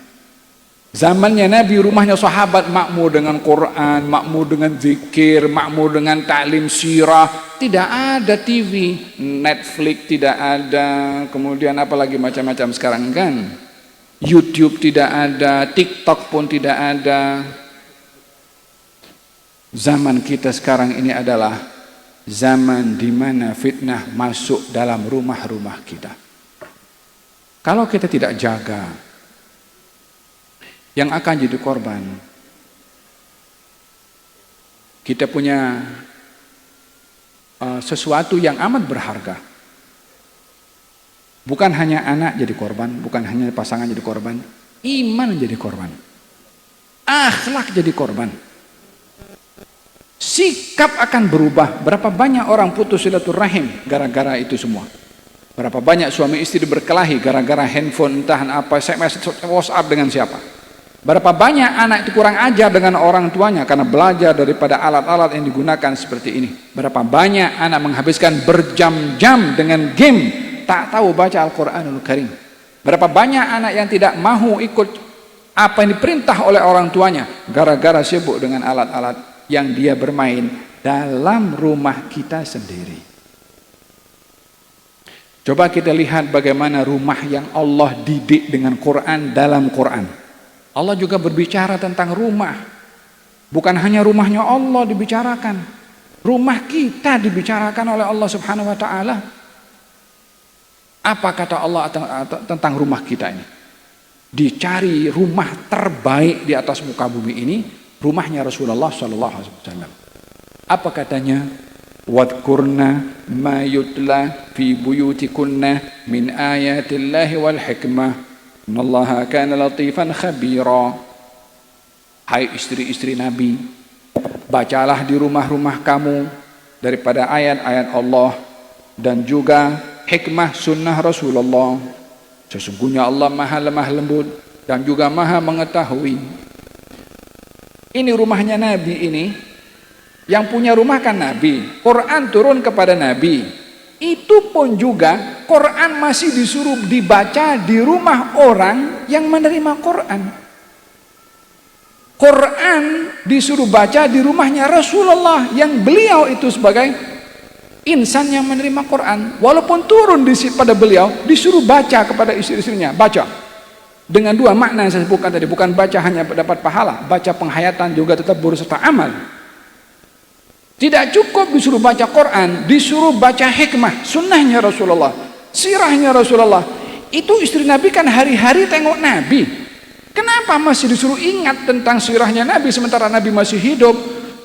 Zamannya Nabi, rumahnya sahabat makmur dengan Quran, makmur dengan zikir, makmur dengan ta'lim sirah. Tidak ada TV, Netflix tidak ada, kemudian apalagi macam-macam sekarang kan. YouTube tidak ada, TikTok pun tidak ada. Zaman kita sekarang ini adalah zaman di mana fitnah masuk dalam rumah-rumah kita. Kalau kita tidak jaga, yang akan jadi korban, kita punya sesuatu yang amat berharga. Bukan hanya anak jadi korban, bukan hanya pasangan jadi korban, iman jadi korban, akhlak jadi korban, sikap akan berubah. Berapa banyak orang putus silaturahim gara-gara itu semua. Berapa banyak suami istri berkelahi gara-gara handphone, entah apa, SMS, WhatsApp dengan siapa. Berapa banyak anak itu kurang ajar dengan orang tuanya karena belajar daripada alat-alat yang digunakan seperti ini. Berapa banyak anak menghabiskan berjam-jam dengan game, tak tahu baca Al-Quranul Karim. Berapa banyak anak yang tidak mahu ikut apa yang diperintah oleh orang tuanya gara-gara sibuk dengan alat-alat yang dia bermain dalam rumah kita sendiri. Coba kita lihat bagaimana rumah yang Allah didik dengan Quran dalam Quran. Allah juga berbicara tentang rumah. Bukan hanya rumahnya Allah dibicarakan, rumah kita dibicarakan oleh Allah Subhanahu wa taala. Apa kata Allah tentang rumah kita ini? Dicari rumah terbaik di atas muka bumi ini, rumahnya Rasulullah sallallahu alaihi wasallam. Apa katanya? Wadhkurna ma yutla fi buyutikunna min ayatillahi wal hikmah. Innallaha kana latifan khabira. Hai istri-istri Nabi, bacalah di rumah-rumah kamu daripada ayat-ayat Allah dan juga hikmah sunnah Rasulullah. Sesungguhnya Allah maha lemah lembut dan juga maha mengetahui. Ini rumahnya Nabi ini. Yang punya rumah kan Nabi. Quran turun kepada Nabi. Itu pun juga Quran masih disuruh dibaca di rumah orang yang menerima Quran. Quran disuruh baca di rumahnya Rasulullah yang beliau itu sebagai insan yang menerima Quran. Walaupun turun pada beliau, disuruh baca kepada istri-istrinya. Baca. Dengan dua makna yang saya sebutkan tadi. Bukan baca hanya dapat pahala, baca penghayatan juga tetap berserta amal. Tidak cukup disuruh baca Quran, disuruh baca hikmah, sunnahnya Rasulullah, sirahnya Rasulullah. Itu istri Nabi kan hari-hari tengok Nabi. Kenapa masih disuruh ingat tentang sirahnya Nabi sementara Nabi masih hidup?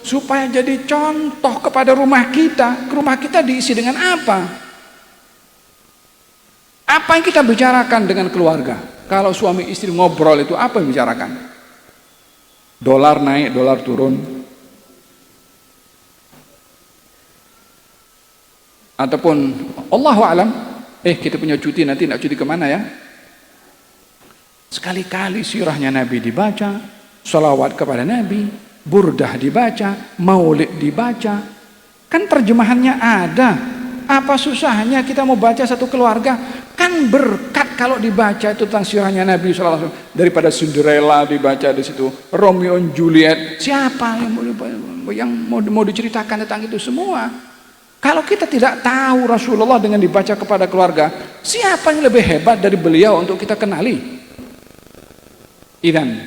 Supaya jadi contoh kepada rumah kita. Rumah kita diisi dengan apa? Apa yang kita bicarakan dengan keluarga? Kalau suami istri ngobrol itu apa yang bicarakan? Dolar naik, dolar turun. Ataupun Allahu a'lam, kita punya cuti nanti, nak cuti kemana ya? Sekali-kali sirahnya Nabi dibaca, salawat kepada Nabi, burdah dibaca, maulid dibaca. Kan terjemahannya ada. Apa susahnya kita mau baca satu keluarga? Kan berkat kalau dibaca itu tentang sirahnya Nabi sallallahu alaihi wasallam. Daripada Cinderella dibaca di situ, Romeo and Juliet. Siapa yang mau diceritakan tentang itu semua? Kalau kita tidak tahu Rasulullah dengan dibaca kepada keluarga, siapa yang lebih hebat dari beliau untuk kita kenali? Idan,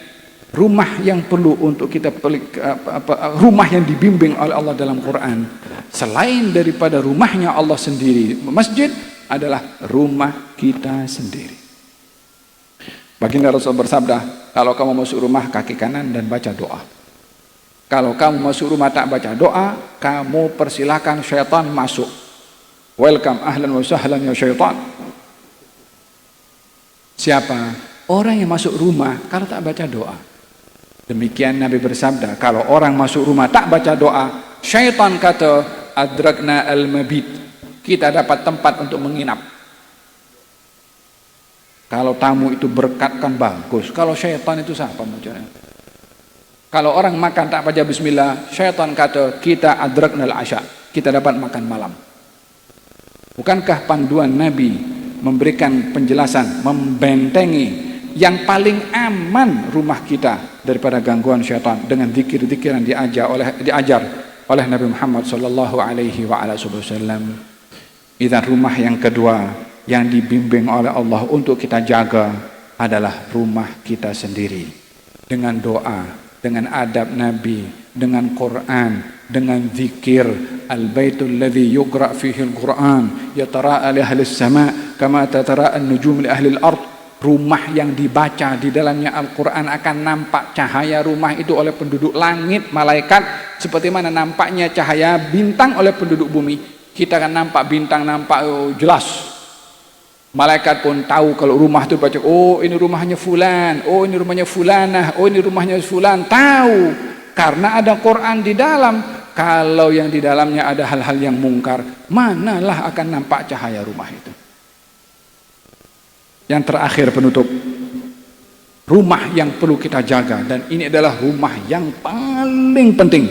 rumah yang perlu untuk kita rumah yang dibimbing oleh Allah dalam Quran, selain daripada rumahnya Allah sendiri, masjid adalah rumah kita sendiri. Baginda Rasul bersabda, kalau kamu masuk rumah kaki kanan dan baca doa. Kalau kamu masuk rumah tak baca doa, kamu persilahkan syaitan masuk. Welcome, ahlan wa sahlan ya syaitan. Siapa? Orang yang masuk rumah kalau tak baca doa. Demikian Nabi bersabda, kalau orang masuk rumah tak baca doa, syaitan kata, adrakna al-mabit. Kita dapat tempat untuk menginap. Kalau tamu itu berkat kan bagus. Kalau syaitan itu siapa mujarnya? Kalau orang makan tak baca bismillah, syaitan kata kita adraknal asya, kita dapat makan malam. Bukankah panduan Nabi memberikan penjelasan, membentengi yang paling aman rumah kita daripada gangguan syaitan dengan zikir-zikir yang diajar oleh Nabi Muhammad sallallahu alaihi wasallam. Idzan rumah yang kedua yang dibimbing oleh Allah untuk kita jaga adalah rumah kita sendiri, dengan doa, dengan adab Nabi, dengan Quran, dengan zikir. Al-baitul ladzi yuqra fihi al-Quran yatara'a li ahli as-sama' kama tatara'a an-nujum li ahli al-ard. Rumah yang dibaca di dalamnya Al-Quran akan nampak cahaya rumah itu oleh penduduk langit, malaikat, seperti mana nampaknya cahaya bintang oleh penduduk bumi. Kita akan nampak bintang, nampak jelas. Malaikat pun tahu kalau rumah itu baca, oh ini rumahnya fulan, oh ini rumahnya fulanah, oh ini rumahnya fulan. Tahu karena ada Quran di dalam. Kalau yang di dalamnya ada hal-hal yang mungkar, manalah akan nampak cahaya rumah itu. Yang terakhir penutup, rumah yang perlu kita jaga, dan ini adalah rumah yang paling penting,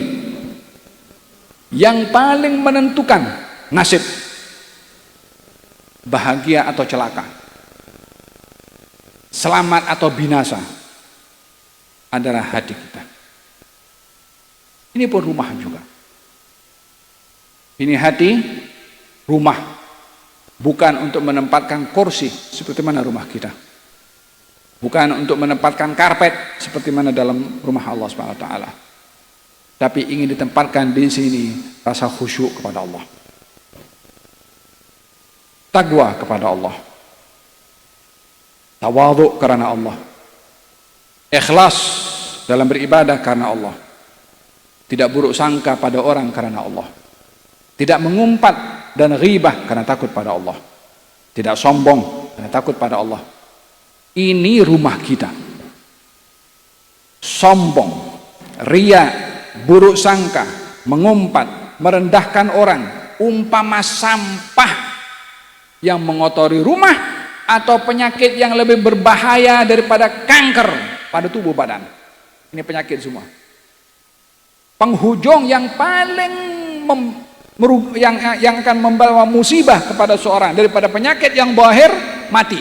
yang paling menentukan nasib bahagia atau celaka, selamat atau binasa, adalah hati kita. Ini pun rumah juga. Ini hati, rumah, bukan untuk menempatkan kursi seperti mana rumah kita, bukan untuk menempatkan karpet seperti mana dalam rumah Allah Subhanahu wa taala, tapi ingin ditempatkan di sini rasa khusyuk kepada Allah, takwa kepada Allah, tawadhu karena Allah, ikhlas dalam beribadah karena Allah, tidak buruk sangka pada orang karena Allah, tidak mengumpat dan ghibah karena takut pada Allah, tidak sombong karena takut pada Allah. Ini rumah kita. Sombong, ria, buruk sangka, mengumpat, merendahkan orang, umpama sampah yang mengotori rumah atau penyakit yang lebih berbahaya daripada kanker pada tubuh badan. Ini penyakit semua. Penghujung yang paling yang akan membawa musibah kepada seorang daripada penyakit yang zahir, mati.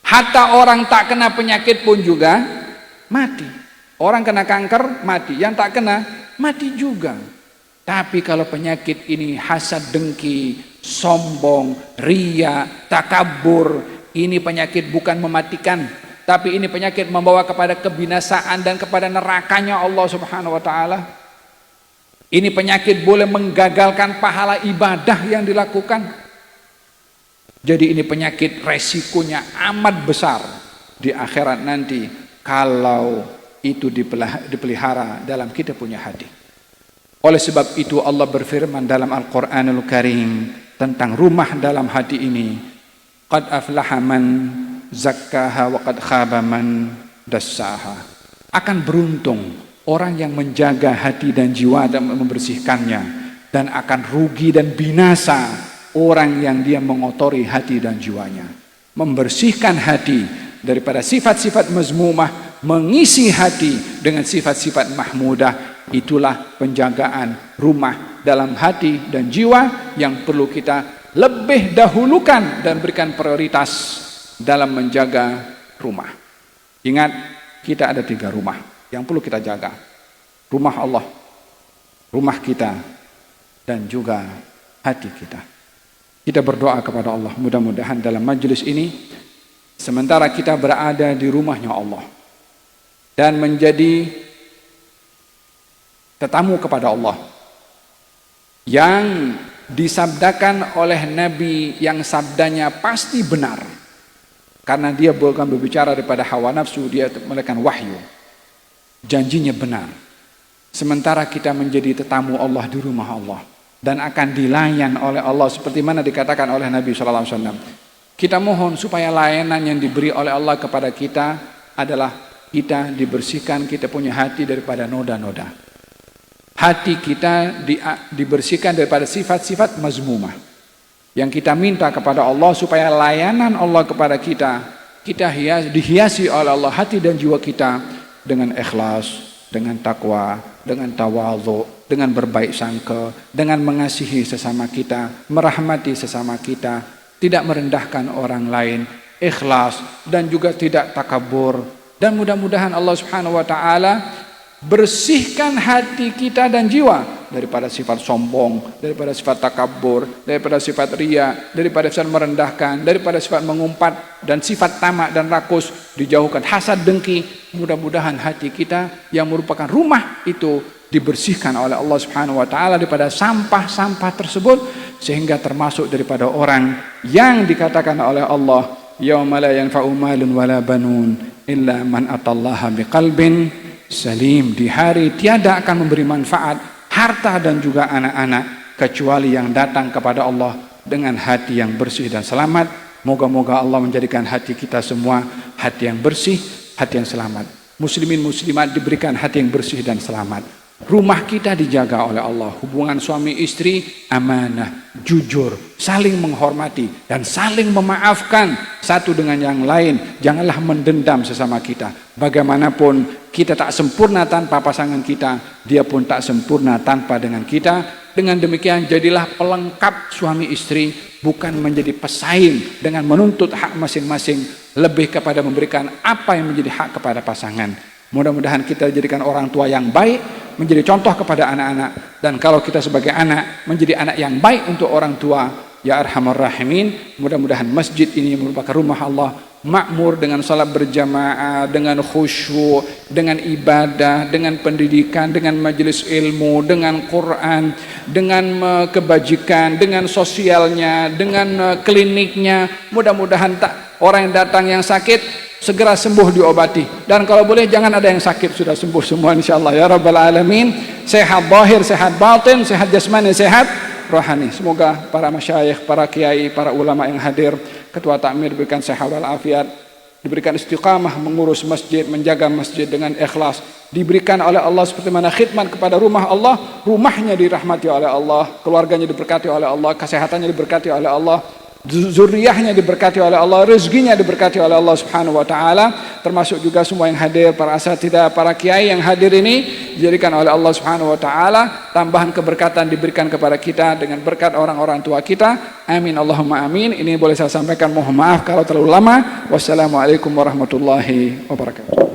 Hatta orang tak kena penyakit pun juga mati. Orang kena kanker mati, yang tak kena mati juga. Tapi kalau penyakit ini hasad, dengki, sombong, ria, takabur, ini penyakit bukan mematikan, tapi ini penyakit membawa kepada kebinasaan dan kepada nerakanya Allah Subhanahu wa taala. Ini penyakit boleh menggagalkan pahala ibadah yang dilakukan. Jadi ini penyakit resikonya amat besar di akhirat nanti kalau itu dipelihara dalam kita punya hati. Oleh sebab itu Allah berfirman dalam Al-Quranul Karim tentang rumah dalam hati ini, qad aflaha man zakkaha wa qad khaba man dassaha. Akan beruntung orang yang menjaga hati dan jiwa dan membersihkannya, dan akan rugi dan binasa orang yang dia mengotori hati dan jiwanya. Membersihkan hati daripada sifat-sifat mazmumah, mengisi hati dengan sifat-sifat mahmudah, itulah penjagaan rumah dalam hati dan jiwa yang perlu kita lebih dahulukan dan berikan prioritas dalam menjaga rumah. Ingat, kita ada 3 rumah yang perlu kita jaga. Rumah Allah, rumah kita, dan juga hati kita. Kita berdoa kepada Allah, mudah-mudahan dalam majelis ini, sementara kita berada di rumahnya Allah dan menjadi tetamu kepada Allah, yang disabdakan oleh Nabi yang sabdanya pasti benar, karena dia bukan berbicara daripada hawa nafsu, dia melakukan wahyu, janjinya benar. Sementara kita menjadi tetamu Allah di rumah Allah dan akan dilayan oleh Allah seperti mana dikatakan oleh Nabi SAW. Kita mohon supaya layanan yang diberi oleh Allah kepada kita adalah kita dibersihkan, kita punya hati daripada noda-noda. Hati kita dibersihkan daripada sifat-sifat mazmumah. Yang kita minta kepada Allah supaya layanan Allah kepada kita dihiasi oleh Allah hati dan jiwa kita dengan ikhlas, dengan takwa, dengan tawadhu, dengan berbaik sangka, dengan mengasihi sesama kita, merahmati sesama kita, tidak merendahkan orang lain, ikhlas dan juga tidak takabur. Dan mudah-mudahan Allah Subhanahu wa taala bersihkan hati kita dan jiwa daripada sifat sombong, daripada sifat takabur, daripada sifat riya, daripada sifat merendahkan, daripada sifat mengumpat dan sifat tamak dan rakus, dijauhkan hasad dengki. Mudah-mudahan hati kita yang merupakan rumah itu dibersihkan oleh Allah Subhanahu wa taala daripada sampah-sampah tersebut, sehingga termasuk daripada orang yang dikatakan oleh Allah, yauma la yanfa'u malun wala banun illa man atallaha biqalbin salim. Di hari tiada akan memberi manfaat harta dan juga anak-anak kecuali yang datang kepada Allah dengan hati yang bersih dan selamat. Moga-moga Allah menjadikan hati kita semua hati yang bersih, hati yang selamat. Muslimin muslimat diberikan hati yang bersih dan selamat. Rumah kita dijaga oleh Allah. Hubungan suami istri amanah, jujur, saling menghormati dan saling memaafkan satu dengan yang lain. Janganlah mendendam sesama kita. Bagaimanapun kita tak sempurna tanpa pasangan kita, dia pun tak sempurna tanpa dengan kita. Dengan demikian jadilah pelengkap suami istri, bukan menjadi pesaing dengan menuntut hak masing-masing, lebih kepada memberikan apa yang menjadi hak kepada pasangan. Mudah-mudahan kita jadikan orang tua yang baik, menjadi contoh kepada anak-anak, dan kalau kita sebagai anak menjadi anak yang baik untuk orang tua, ya arhamar rahimin. Mudah-mudahan masjid ini merupakan rumah Allah, makmur dengan salat berjamaah, dengan khusyuk, dengan ibadah, dengan pendidikan, dengan majelis ilmu, dengan Quran, dengan kebajikan, dengan sosialnya, dengan kliniknya. Mudah-mudahan orang yang datang yang sakit segera sembuh, diobati, dan kalau boleh jangan ada yang sakit, sudah sembuh semua insyaallah ya rabbal alamin. Sehat zahir, sehat batin, sehat jasmani, sehat rohani. Semoga para masyayikh, para kiai, para ulama yang hadir, ketua takmir diberikan sehat wal afiat, diberikan istiqamah mengurus masjid, menjaga masjid dengan ikhlas, diberikan oleh Allah seperti mana khidmat kepada rumah Allah, rumahnya dirahmati oleh Allah, keluarganya diberkati oleh Allah, kesehatannya diberkati oleh Allah, zuriyahnya diberkati oleh Allah, rezekinya diberkati oleh Allah Subhanahu wa taala, termasuk juga semua yang hadir, para asatidzah, para kiai yang hadir ini dijadikan oleh Allah Subhanahu wa taala tambahan keberkatan diberikan kepada kita dengan berkat orang-orang tua kita. Amin Allahumma amin. Ini boleh saya sampaikan, mohon maaf kalau terlalu lama. Wassalamualaikum warahmatullahi wabarakatuh.